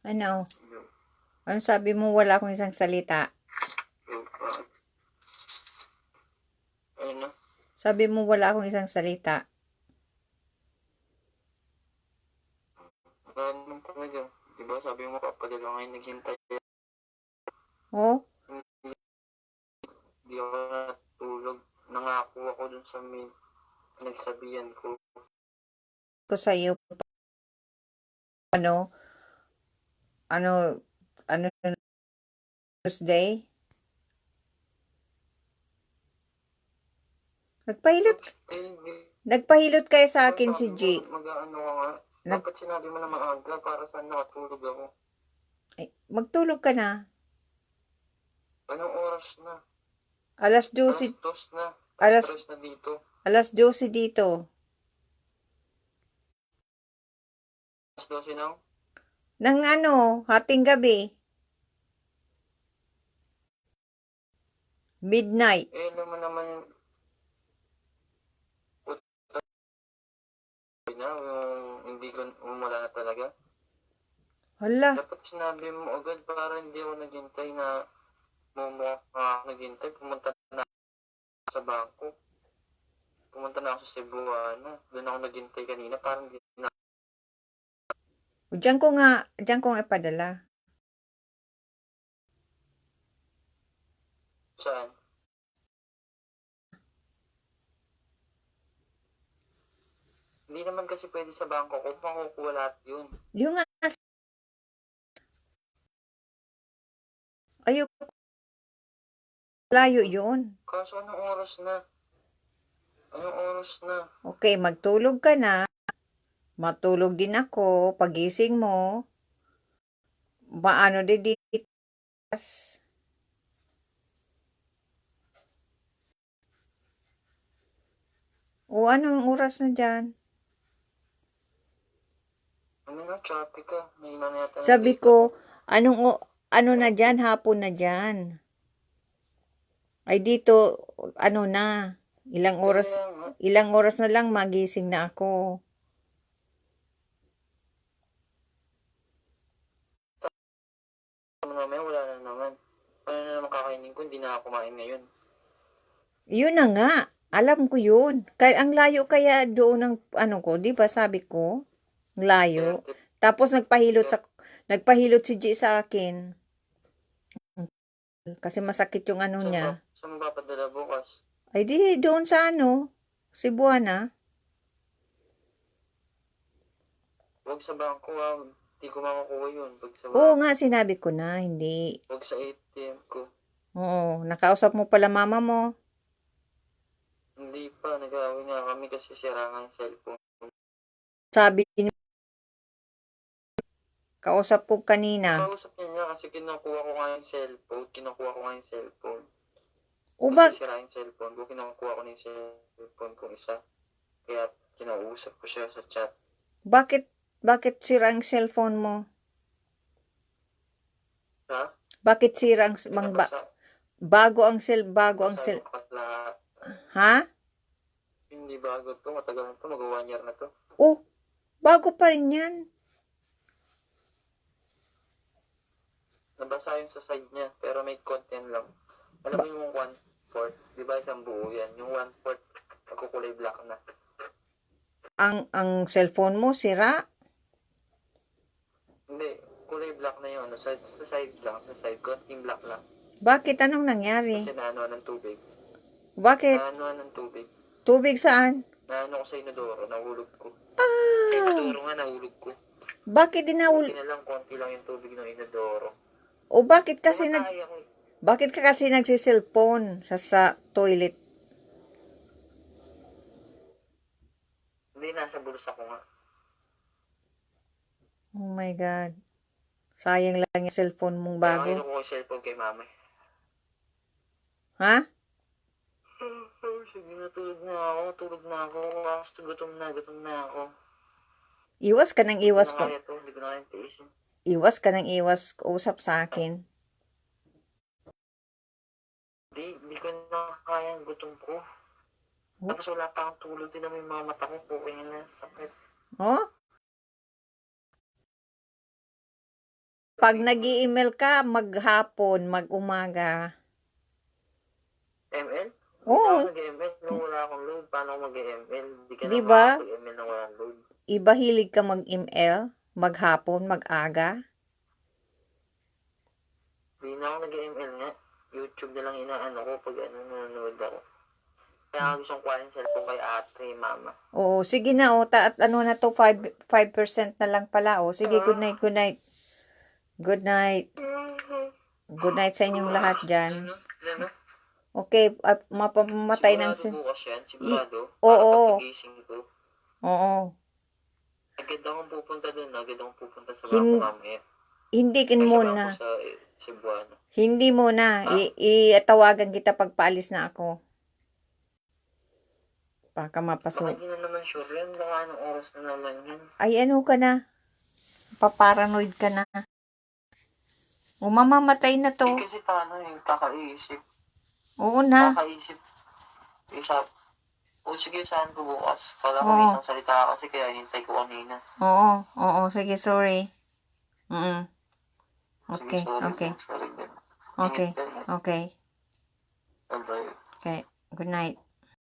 Ano? Yung, Ano sabi mo wala akong isang salita? ano na? Sabi mo wala akong isang salita. Wala naman talaga. Diba sabi mo kapadala ngayon naghintay. Oh? Hindi ako natulog. Nangako ako dun sa may nagsabihan ko. Ko sa'yo, ano? Ano? Ano? Tuesday? Nagpahilot, Eh, nagpahilot kayo sa diba akin si sabi G. mo mag-ano ka nga? Nag, Dapat sinabi mo na maaga para saan nakatulog ako. magtulog ka na. Anong oras na? Alas Alas 12, 2 na. Alas alas, 3 na dito. alas 12 dito. Alas 12 na? Nang ano, hating gabi. Midnight. Eh, alam mo naman yung na, yung hindi ko umula na talaga. Hala, Dapat sinabi mo agad para hindi ako naghintay na mumukha ako naghintay. Pumunta na ako sa bangko. Pumunta na ako sa Cebuana. Doon ako naghintay kanina. Parang hindi na. diyan ko nga ipadala. Saan? Hindi naman kasi pwede sa bangko ko. Makukuha lahat yun. Yung nga, ayok, layo yun. Kaso anong oras na? Anong oras na? Okay, magtulog ka na. Matulog din ako. Pagising mo, maano din dito. O anong oras na dyan? Ano na? Traffic ka. May na yata ng Sabi date ko, ako. ano na dyan, hapon na dyan. Ay dito, ano na, Kaya nga. ilang oras na lang magising na ako. Mamaya wala na naman. Ano na naman kakainin ko? Hindi na ako kumain ngayon. Yun na nga, alam ko yun. Kaya ang layo kaya doon ng ano ko, 'di ba sabi ko? Ang layo. Tapos nagpahilot si G sa akin kasi masakit yung ano niya. Saan mo papadala bukas? Ay di doon sa ano, Cebuana. Huwag sa bangko ha. Hindi ko makukuha yun. Pag sa Oo bangko. nga, sinabi ko na, hindi. Huwag sa ATM ko. Oo, nakausap mo pala mama mo. Hindi pa. Nag-aaway nga kami kasi sira nga yung cellphone. Sabi niya, kausap ko kanina. Kausap niya nga kasi kinukuha ko nga yung cellphone. Kinukuha ko nga yung cellphone. O Kasi sira yung cellphone ko. Kinukuha ko na yung cellphone kong isa. Kaya kinausap ko siya sa chat. bakit sira ang cellphone mo? Ha? Bakit sira ang Nabasa. bago ang ha? Hindi bago to. Matagal na to. Mag-1 year na to. Oh, bago pa rin yan. Nabasa yun sa side niya. Pero may content lang. Alam mo yung 1/4. Di ba isang buo yan? Yung 1/4 nagkukulay black na. Ang cellphone mo sira? Hindi. Kulay black na yun. Ano, sa side lang. Sa side. Konting black lang. Bakit anong nangyari? Kasi naanuan ng tubig. Bakit? Naanuan ng tubig. Tubig saan? Naano ko sa inodoro. Nahulog ko. Sa Ah, inodoro nga nahulog ko. bakit dinawul? Buti na lang konti lang yung tubig ng inodoro. O bakit kasi Pumatay ako. bakit ka kasi nagsi-cellphone sa toilet? Hindi, nasa bulsa ko nga. Oh my God. Sayang lang yung cellphone mong bago. Kaya ko yung cellphone kay mama. Ha? Sige na, tulog na ako. Tulog na ako. Gutom na ako. Iwas ka ng iwas Hindi ko po. na kaya to. Hindi ko na kaya tiisin. Iwas ka ng iwas usap sa akin. Hindi ko na kaya ang gutom ko. Tapos wala pa akong tulog din na may mga mata ko. Puking na sakit. Oh? Pag nag-email ka, maghapon, mag-umaga. ML? Hindi Oo. ako nag-ML nung wala akong load. Paano ako mag-ML? Hindi ka Di na ba? makakapag-ML nang walang load. Iba hilig ka mag-email, maghapon, mag-aga. Hindi na ako nag-ML nga. YouTube na lang inaano ko pag nanonood ako. Kaya ako gustong kuha yung cellphone kay ate, mama. Oo, sige na, o. At ano na to, 5% na lang pala, o. Sige, good night, good night. Good night. Good night sa inyong lahat dyan. Ano? Okay, mapamatay ng... Sigurado bukas yan? Sigurado? Oo. Para pagkagising ko. Oo. Agad akong pupunta doon. Agad akong pupunta sa Hin- bangko mamaya. Hindi Ay, sa muna. bangko sa Cebuano. Hindi muna. Ah? Itawagan kita pag paalis na ako. Baka Baka mapasok. hindi na naman sure yan. Baka anong oras na naman yan. Ay, ano ka na? Paparanoid ka na. O, mamamatay na to. Kasi paano yung kakaisip? Oo na. Kakaisip. Isa. O sige, saan ko bukas? Kala ko Oo. may isang salita kasi kaya hintay ko kanina. Oo. Sige, sorry. Sige, Okay, sorry. okay. Sorry din. Okay, Ingat ka. okay. Bye-bye. Okay, good night.